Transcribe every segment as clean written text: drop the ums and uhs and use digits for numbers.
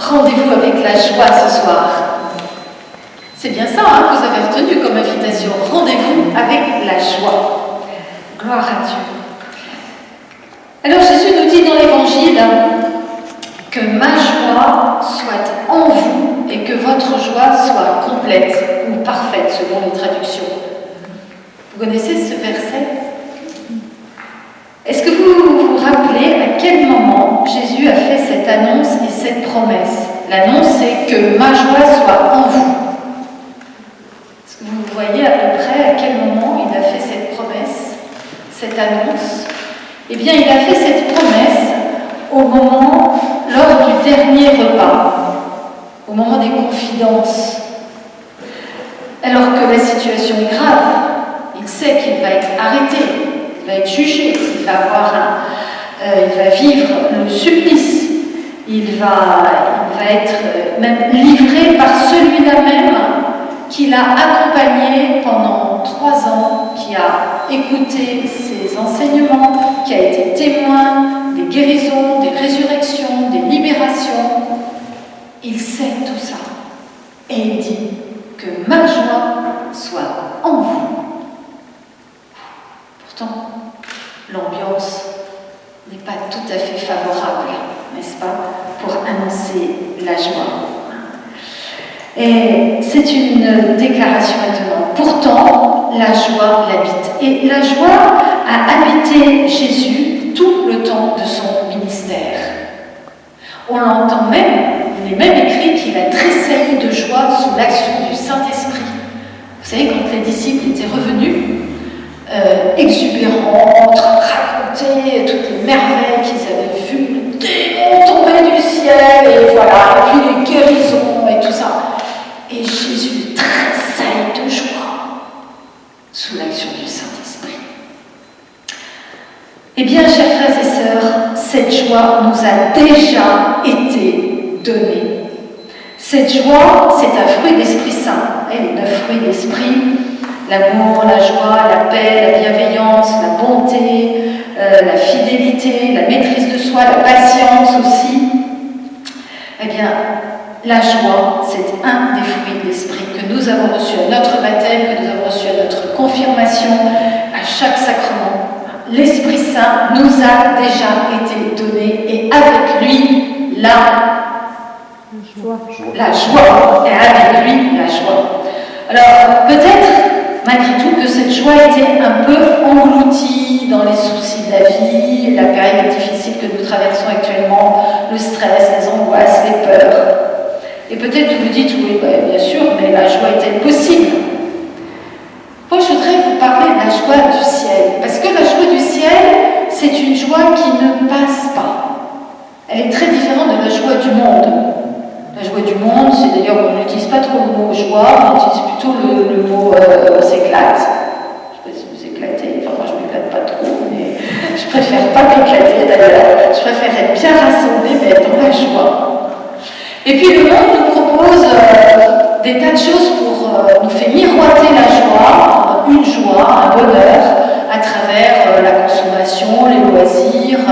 Rendez-vous avec la joie ce soir. C'est bien ça que vous avez retenu comme invitation. Rendez-vous avec la joie. Gloire à Dieu. Alors Jésus nous dit dans l'Évangile que ma joie soit en vous et que votre joie soit complète ou parfaite selon les traductions. Vous connaissez ce verset ? Est-ce que vous vous rappelez à quel moment Jésus a fait cette annonce et cette promesse ? L'annonce, c'est que ma joie soit en vous. Est-ce que vous voyez à peu près à quel moment il a fait cette promesse, cette annonce ? Eh bien, il a fait cette promesse au moment, lors du dernier repas, au moment des confidences. Alors que la situation est grave, il sait qu'il va être arrêté, il va être jugé, il va vivre le supplice, il va être même livré par celui-là même qui l'a accompagné pendant 3 ans, qui a écouté ses enseignements, qui a été témoin des guérisons, des résurrections, des libérations. Il sait tout ça. Et il dit que ma joie soit en vous. Pourtant, l'ambiance n'est pas tout à fait favorable, n'est-ce pas, pour annoncer la joie. Et c'est une déclaration étonnante. Pourtant, la joie l'habite. Et la joie a habité Jésus tout le temps de son ministère. On l'entend même, il est même écrit qu'il a tressailli de joie sous l'action du Saint-Esprit. Vous savez, quand les disciples étaient revenus, exubérants, raconter toutes les merveilles qu'ils avaient vues, le démon tomber du ciel, et voilà, et puis les guérisons et tout ça. Et Jésus tressaille de joie sous l'action du Saint-Esprit. Eh bien, chers frères et sœurs, cette joie nous a déjà été donnée. Cette joie, c'est un fruit d'Esprit Saint. Les 9 fruits d'Esprit, l'amour, la joie, la paix, la bienveillance, la bonté, la fidélité, la maîtrise de soi, la patience aussi. Eh bien, la joie, c'est un des fruits de l'Esprit que nous avons reçu à notre baptême, que nous avons reçu à notre confirmation, à chaque sacrement. L'Esprit Saint nous a déjà été donné et avec lui, la joie. Et avec lui, la joie. Alors, peut-être, malgré tout, que cette joie était un peu engloutie dans les soucis de la vie, la période difficile que nous traversons actuellement, le stress, les angoisses, les peurs. Et peut-être que vous dites, oui, bien sûr, mais la joie est-elle possible ? Moi, je voudrais vous parler de la joie du ciel. Parce que la joie du ciel, c'est une joie qui ne passe pas. Elle est très différente de la joie du monde. La joie du monde, c'est d'ailleurs, on n'utilise pas trop le mot joie, on utilise plutôt le mot s'éclate. Je ne sais pas si vous éclatez, enfin moi je ne m'éclate pas trop, mais je préfère pas m'éclater d'ailleurs. Je préfère être bien rassemblée, mais être dans la joie. Et puis le monde nous propose des tas de choses pour nous faire miroiter la joie, une joie, un bonheur, à travers la consommation, les loisirs,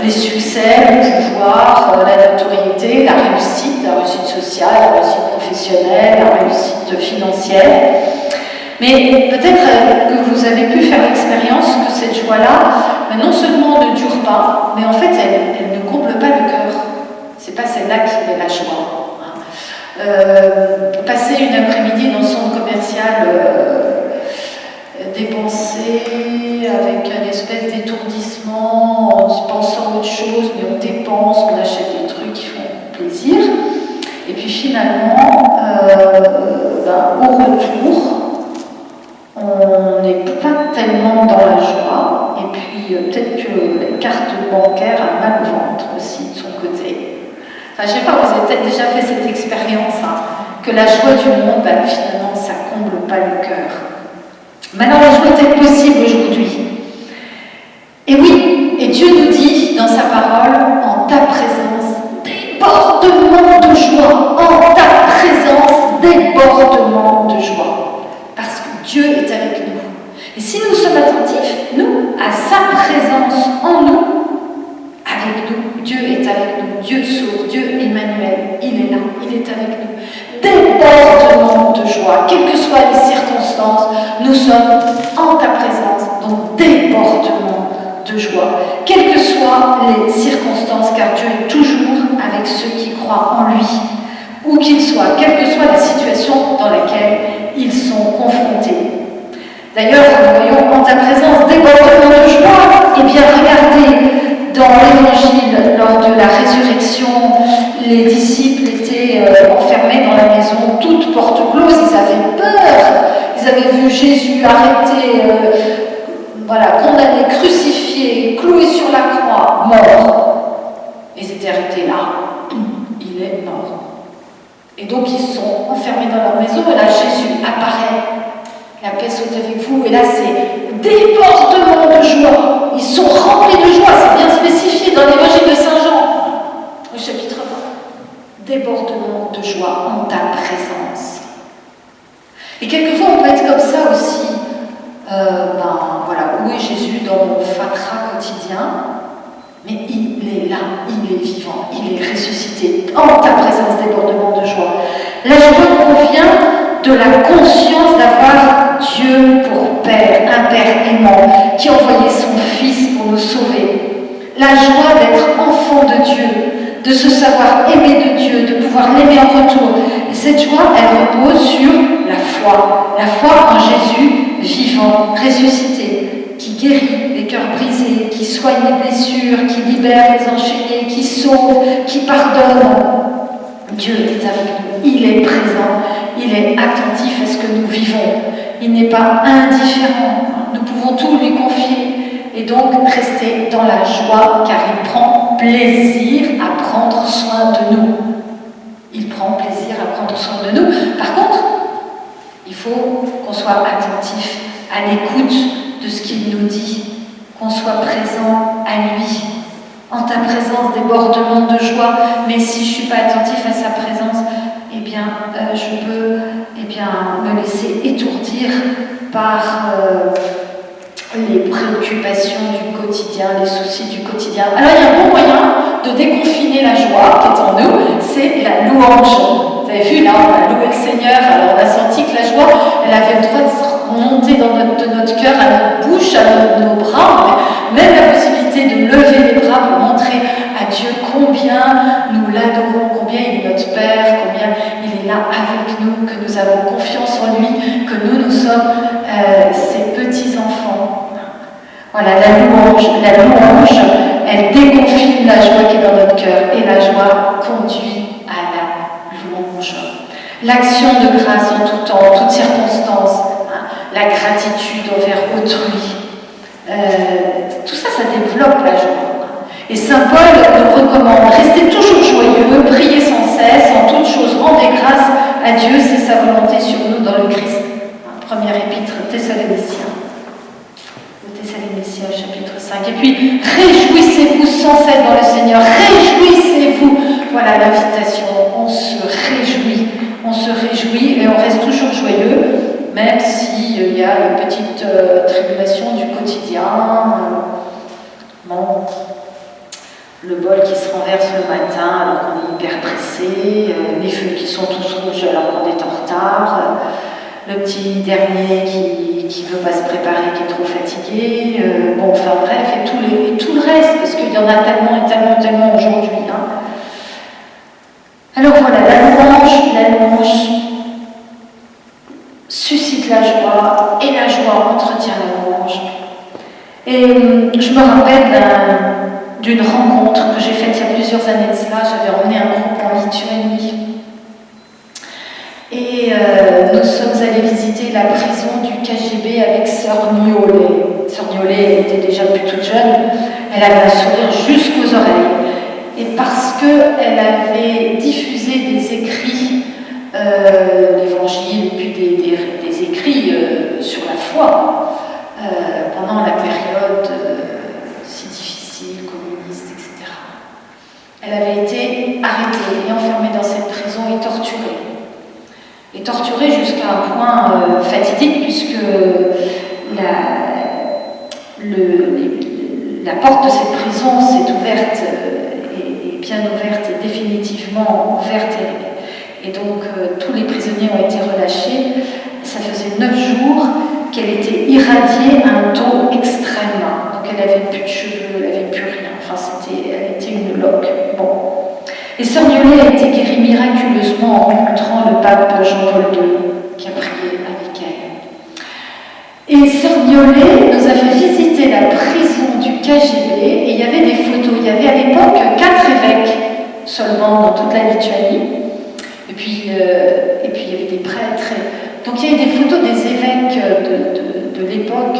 les succès, le pouvoir, la notoriété, la réussite sociale, la réussite professionnelle, la réussite financière. Mais peut-être que vous avez pu faire l'expérience que cette joie-là, non seulement ne dure pas, mais en fait elle ne comble pas le cœur. C'est pas celle-là qui est la joie. Passer une après-midi dans le centre commercial dépensé avec une espèce d'étourdissement en pensant à autre chose, mais on dépense, on achète des trucs qui font plaisir. Et puis finalement, au retour, on n'est pas tellement dans la joie. Et puis peut-être que la carte bancaire a mal au ventre aussi de son côté. Enfin, je ne sais pas, vous avez peut-être déjà fait cette expérience, que la joie du monde, finalement, ça ne comble pas le cœur. Maintenant, la joie est-elle possible aujourd'hui ? Et oui, et Dieu nous dit dans sa parole, en ta présence, débordement de joie, en ta présence, débordement de joie. Parce que Dieu est avec nous. Et si nous sommes attentifs, nous, à sa présence en nous, avec nous, Dieu est avec nous, Dieu sauve, Dieu Emmanuel, il est là, il est avec nous. Débordement de joie, quelles que soient les circonstances, nous sommes en ta présence, donc débordement de joie, quelles que soient les circonstances, car Dieu est toujours avec ceux qui croient en lui, où qu'ils soient, quelle que soit la situation dans laquelle ils sont confrontés. D'ailleurs, nous voyons en ta présence débordement de joie. Eh bien, regardez, dans l'Évangile, lors de la résurrection, les disciples étaient enfermés dans la maison, toutes portes closes, ils avaient peur. Ils avaient vu Jésus arrêté, condamné, crucifié, cloué sur la croix, mort. Ils étaient arrêtés là. Il est mort. Et donc, ils sont enfermés dans leur maison, et là, Jésus apparaît. La paix soit avec vous, et là c'est débordement de joie. Ils sont remplis de joie, c'est bien spécifié dans l'Évangile de Saint Jean, au chapitre 20. Débordement de joie en ta présence. Et quelquefois on peut être comme ça aussi. Où est Jésus dans mon fatras quotidien? Mais il est là, il est vivant, il est ressuscité. En ta présence, débordement de joie. La joie provient de la conscience d'avoir Dieu pour Père, un Père aimant, qui a envoyé son Fils pour nous sauver. La joie d'être enfant de Dieu, de se savoir aimer de Dieu, de pouvoir l'aimer en retour. Et cette joie, elle repose sur la foi en Jésus vivant, ressuscité, qui guérit les cœurs brisés, qui soigne les blessures, qui libère les enchaînés, qui sauve, qui pardonne. Dieu est avec nous, il est présent, il est attentif à ce que nous vivons, il n'est pas indifférent, nous pouvons tout lui confier et donc rester dans la joie car il prend plaisir à prendre soin de nous. Il prend plaisir à prendre soin de nous. Par contre, il faut qu'on soit attentif à l'écoute de ce qu'il nous dit, qu'on soit présent à lui. En ta présence, débordement de joie, mais si je ne suis pas attentif à sa présence, je peux me laisser étourdir par les préoccupations du quotidien, les soucis du quotidien. Alors il y a un bon moyen de déconfiner la joie qui est en nous, c'est la louange. Vous avez vu, là, on a loué le Seigneur, alors on a senti que la joie, elle avait le droit de remonter de notre cœur à notre bouche, à nos bras, mais même la possibilité de lever les bras pour montrer à Dieu combien nous l'adorons, combien il est notre Père, combien il est là avec nous, que nous avons confiance en lui, que nous sommes ses petits-enfants. Voilà, la louange, elle déconfine la joie qui est dans notre cœur, et la joie conduit à la louange. L'action de grâce en tout temps, en toutes circonstances, la gratitude envers autrui, tout ça, ça développe la joie. Et Saint Paul nous recommande, restez toujours joyeux, priez sans cesse, en toutes choses, rendez grâce à Dieu, c'est sa volonté sur nous dans le Christ. Première épître Thessaloniciens. Thessaloniciens, chapitre 5. Et puis, réjouissez-vous sans cesse dans le Seigneur, réjouissez-vous. Voilà l'invitation, on se réjouit et on reste toujours joyeux, même s'il y a les petites tribulations du quotidien. Le bol qui se renverse le matin alors qu'on est hyper pressé, les feux qui sont tous rouges alors qu'on est en retard, le petit dernier qui ne veut pas se préparer, qui est trop fatigué, et tout le reste, parce qu'il y en a tellement aujourd'hui. Alors voilà, la louange suscite la joie, et la joie entretient la louange. Et je me rappelle d'une rencontre que j'ai faite il y a plusieurs années de cela. J'avais emmené un groupe en Lituanie. Et nous sommes allés visiter la prison du KGB avec Sœur Niolet. Sœur Niolet était déjà plus toute jeune. Elle avait un sourire jusqu'aux oreilles. Et parce qu'elle avait diffusé des écrits, l'évangile, et puis des écrits sur la foi, pendant la période si difficile, communiste, etc. Elle avait été arrêtée et enfermée dans cette prison et torturée. Et torturée jusqu'à un point fatidique, puisque la porte de cette prison s'est ouverte bien ouverte et définitivement ouverte. Et donc, tous les prisonniers ont été relâchés. Ça faisait 9 jours qu'elle était irradiée à un taux extrême. Donc, elle n'avait plus de cheveux, elle n'avait plus rien. Enfin, elle était une loque. Bon. Et Sœur Niolet a été guérie miraculeusement en rencontrant le pape Jean-Paul II, qui a prié avec elle. Et Sœur Niolet nous a fait visiter la prison du KGB, et il y avait des photos. Il y avait à l'époque 4 évêques seulement dans toute la Lituanie. Et puis il y avait des prêtres. Donc il y avait des photos des évêques de l'époque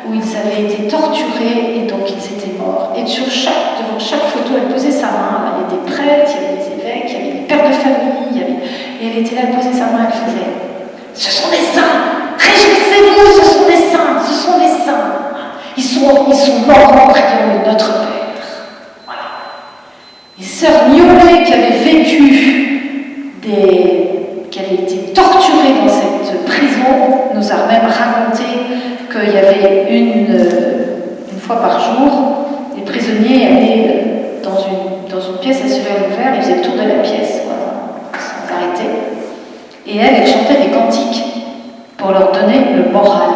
où ils avaient été torturés et donc ils étaient morts. Et devant chaque photo, elle posait sa main. Il y avait des prêtres, il y avait des évêques, il y avait des pères de famille. Et elle était là, elle posait sa main, elle faisait « Ce sont des saints! Réjouissez-vous, ce sont des saints! Ce sont des saints! Ils sont morts en priant de notre Père. » Voilà. Et Sœur Niolet, qui avait vécu qui avait été torturée dans cette prison, nous a même raconté qu'il y avait une fois par jour, les prisonniers allaient dans une pièce à ciel ouvert, ils faisaient le tour de la pièce, voilà, sans arrêter. Et elle chantait des cantiques pour leur donner le moral.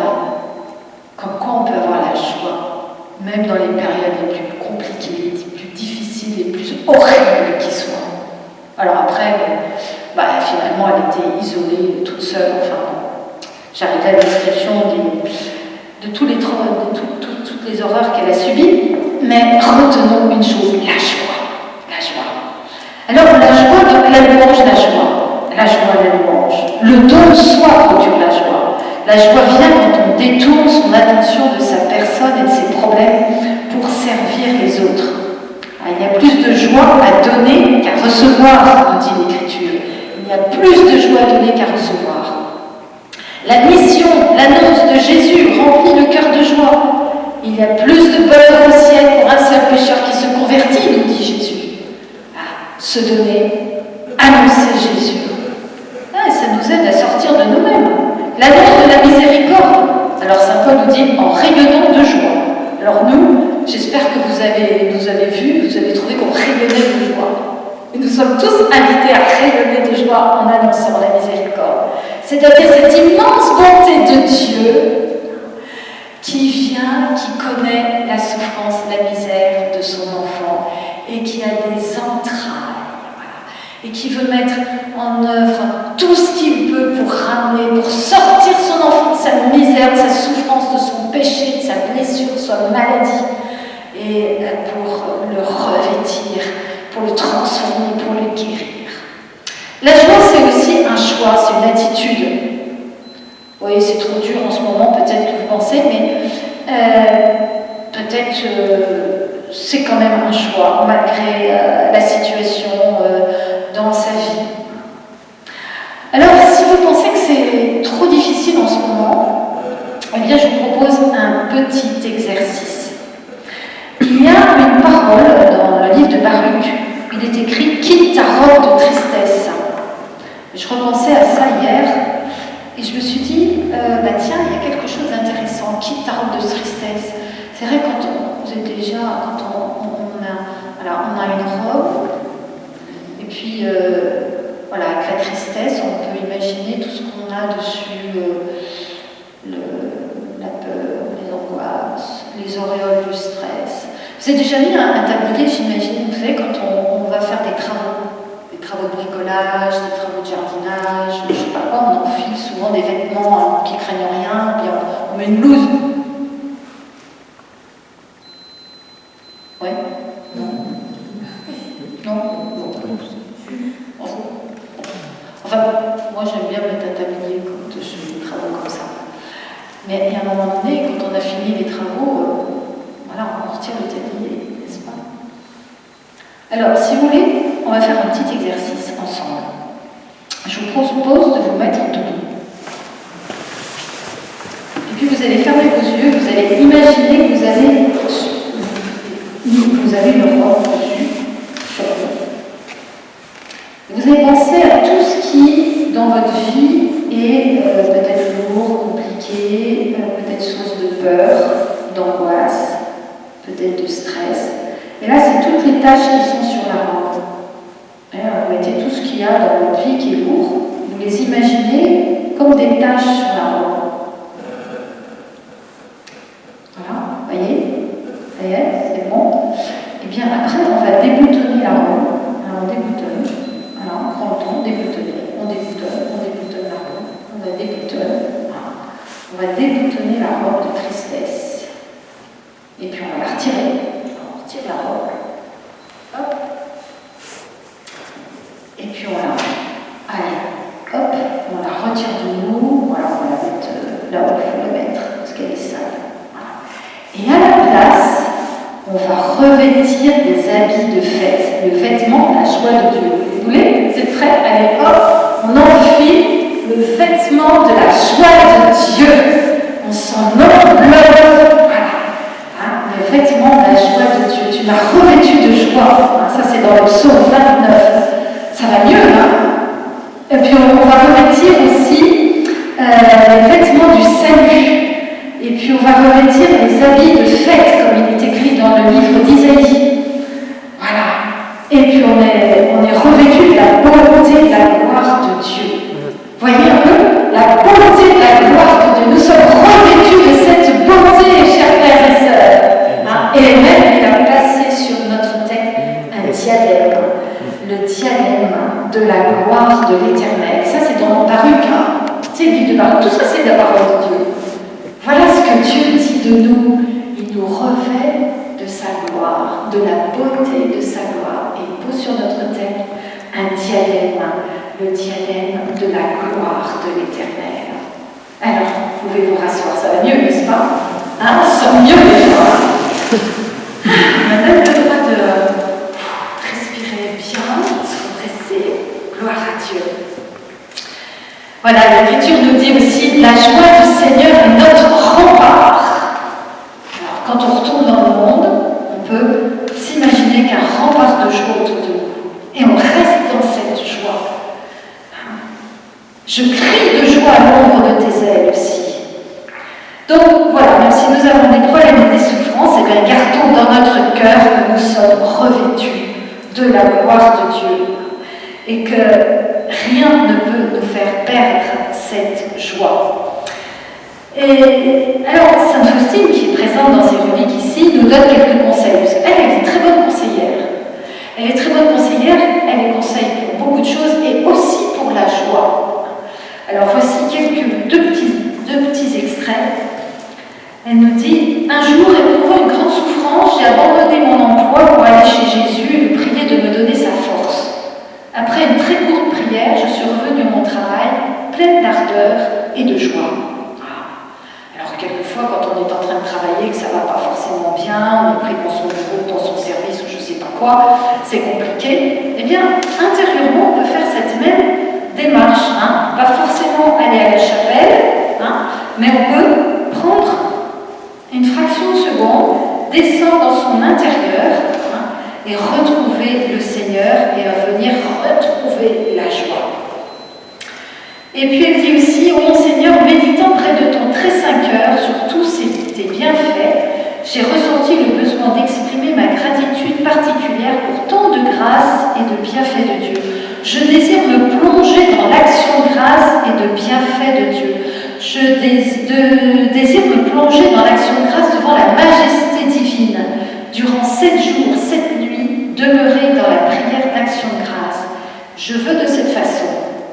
Comme quoi on peut avoir la joie, même dans les périodes les plus compliquées, les plus difficiles, les plus horribles qui soient. Alors après, finalement, elle était isolée, toute seule. Enfin, j'arrive à la description de toutes les horreurs qu'elle a subies. Mais retenons une chose, la joie. La joie. Alors, la joie, donc la louange, la joie. La joie, la louange. Le don de soi procure la joie. La joie vient quand on détourne son attention de sa personne et de ses problèmes pour servir les autres. Il y a plus de joie à donner qu'à recevoir, nous dit l'Écriture. Il y a plus de joie à donner qu'à recevoir. La mission, l'annonce de Jésus remplit le cœur de joie. Il y a plus de bonheur au ciel pour un seul pécheur qui se convertit, nous dit Jésus. Se donner, annoncer Jésus. Ça nous aide à sortir de nous-mêmes. L'annonce de la miséricorde. Alors Saint Paul nous dit en rayonnant de joie. Alors nous, j'espère que vous avez vu, vous avez trouvé qu'on rayonnait de joie. Et nous sommes tous invités à rayonner de joie en annonçant la miséricorde. C'est-à-dire cette immense bonté de Dieu qui vient, qui connaît la souffrance, la misère de son enfant et qui a des entrailles, voilà, et qui veut mettre en œuvre tout ce qu'il peut pour ramener, pour sortir son enfant de sa misère, de sa souffrance, de son péché, de sa blessure, de sa maladie, et pour le revêtir, pour le transformer, pour le guérir. La joie, c'est aussi un choix, c'est une attitude. Vous voyez, c'est trop dur en ce moment, peut-être que vous pensez, mais peut-être c'est quand même un choix, malgré la situation dans sa vie. Alors, si vous pensez que c'est trop difficile en ce moment, eh bien, je vous propose un petit exercice. Il y a une parole dans le livre de Baruch, il est écrit « Quitte ta robe de tristesse ». Je repensais à ça hier, et je me suis dit, tiens, il y a quelque chose d'intéressant, « Quitte ta robe de tristesse ». C'est vrai, quand on a une robe, et puis, avec la tristesse, on peut imaginer tout ce qu'on a dessus, la peur, les angoisses, les auréoles du stress. Vous avez déjà mis un tablier, j'imagine, vous savez, quand on va faire des travaux de bricolage, des travaux de jardinage, je ne sais pas quoi, on enfile souvent des vêtements qui ne craignent rien, puis on met une blouse. Ouais? Non? Non? Enfin, moi j'aime bien mettre un tablier quand je fais des travaux comme ça. Mais il y a un moment donné, quand on a fini les travaux, on retire le tablier, n'est-ce pas? Alors, si vous voulez, on va faire un petit exercice ensemble. Je vous propose de vous mettre debout. Et puis vous allez fermer vos yeux, vous allez imaginer que vous avez une robe dessus, sur vous. Vous allez penser à tout ce qui, dans votre vie, est peut-être lourd, compliqué, peut-être source de peur, d'angoisse, peut-être de stress. Et là, c'est toutes les tâches qui sont sur la robe. Vous mettez tout ce qu'il y a dans votre vie qui est lourd, vous les imaginez comme des taches sur la robe. Voilà, vous voyez? Ça y est, c'est bon. Et bien après, on va déboutonner la robe. Alors on déboutonne. Alors on prend le temps, déboutonner. On déboutonne la robe. On la déboutonne. Voilà. On va déboutonner la robe de tristesse. Et puis on va la retirer. On retire la robe. Hop. Et puis on la... Allez, hop, on la retire de nous. Voilà, on va la mettre là où il faut la mettre, parce qu'elle est sale. Voilà. Et à la place, on va revêtir des habits de fête, le vêtement de la joie de Dieu. Vous voulez? C'est prêt? Allez, hop, on enfile le vêtement de la joie de Dieu. On s'en enveloppe. Voilà. Hein, le vêtement de la joie de Dieu. Tu m'as revêtu de joie. Hein, ça, c'est dans le psaume 29. Ça va mieux, hein? Et puis, on va revêtir aussi les vêtements du salut. Et puis on va revêtir les habits de fête, comme il est écrit dans le livre d'Isaïe. Voilà. Et puis on est revêtu de la beauté de la gloire de Dieu. Voyez un peu la beauté de la gloire de Dieu. Nous sommes revêtus de cette beauté, chers frères et sœurs. Hein? Et même, il a placé sur notre tête un diadème. Le diadème de la gloire de l'Éternel. Ça, c'est dans Baruch. Hein? C'est le livre de Baruch. Tout ça, c'est la parole de Dieu. Voilà ce que Dieu dit de nous. Il nous revêt de sa gloire, de la beauté de sa gloire. Et il pose sur notre tête un diadème, le diadème de la gloire de l'Éternel. Alors, vous pouvez vous rasseoir, ça va mieux, n'est-ce pas? Hein, on sent mieux les fois. On a même le droit de respirer bien, de se redresser. Gloire à Dieu. Voilà, l'Écriture nous dit aussi la joie du Seigneur est notre rempart. Alors, quand on retourne dans le monde, on peut s'imaginer qu'un rempart de joie autour de nous. Et on reste dans cette joie. Je crie de joie à l'ombre de tes ailes aussi. Donc voilà, même si nous avons des problèmes et des souffrances, eh bien, gardons dans notre cœur que nous sommes revêtus de la gloire de Dieu. Et que rien ne peut nous faire perdre cette joie. Et alors, Sainte Faustine, qui est présente dans ces rubriques ici, nous donne quelques conseils, parce qu'elle est très bonne conseillère. Elle est très bonne conseillère, elle est conseille pour beaucoup de choses, et aussi pour la joie. Alors, voici deux petits extraits. Elle nous dit « Un jour, éprouvant une grande souffrance, j'ai abandonné mon emploi pour aller chez Jésus et lui prier de me donner sa force. Après une très courte prière, je suis revenue à mon travail, pleine d'ardeur et de joie. » Alors, quelquefois, quand on est en train de travailler, que ça ne va pas forcément bien, on est pris dans son bureau, dans son service, ou je ne sais pas quoi, c'est compliqué, eh bien, intérieurement, on peut faire cette même démarche. Hein. Pas forcément aller à la chapelle, hein, mais on peut prendre une fraction de seconde, descendre dans son intérieur, et retrouver le Seigneur et à venir retrouver la joie. Et puis elle dit aussi, ô mon Seigneur, méditant près de ton très saint cœur sur tous tes bienfaits, j'ai ressenti le besoin d'exprimer ma gratitude particulière pour tant de grâce et de bienfaits de Dieu. Je désire me plonger dans l'action de grâce et de bienfaits de Dieu. Je désire me plonger dans l'action de grâce devant la majesté divine. Durant 7 jours, 7 nuits, demeurer dans la prière d'action de grâce. Je veux de cette façon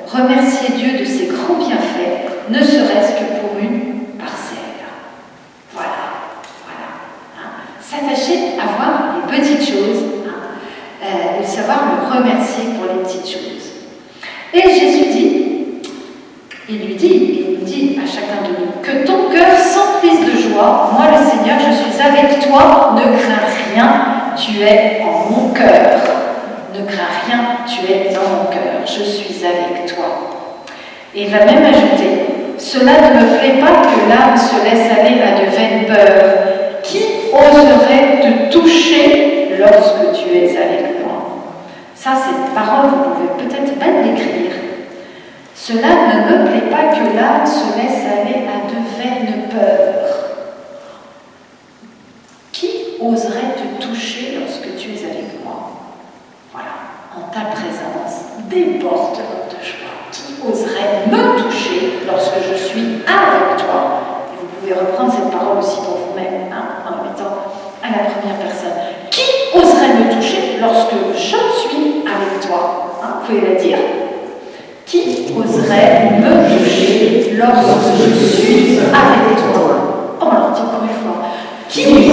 remercier Dieu de ses grands bienfaits, ne serait-ce que pour une parcelle. Voilà. Hein. S'attacher à voir les petites choses, et savoir le remercier pour les petites choses. Et Jésus il nous dit à chacun de nous, que ton cœur s'emplisse de joie, moi le Seigneur, je suis avec toi, ne crains rien, tu es en mon cœur. Ne crains rien, tu es dans mon cœur, je suis avec toi. Et il va même ajouter, cela ne me plaît pas que l'âme se laisse aller à de vaines peurs. Qui oserait te toucher lorsque tu es avec moi? Ça, cette parole, vous pouvez peut-être même l'écrire. Cela ne me plaît pas que l'âme se laisse aller à de vaines peurs. Qui oserait te toucher lorsque tu es avec moi? Voilà. en ta présence, débordement de joie. Qui oserait me toucher lorsque je suis avec toi? Et vous pouvez reprendre cette parole aussi pour vous-même, en la mettant à la première personne. Qui oserait me toucher lorsque je suis avec toi? Vous pouvez la dire. Qui oserait me toucher lorsque je suis avec toi? On leur dit encore une fois. Qui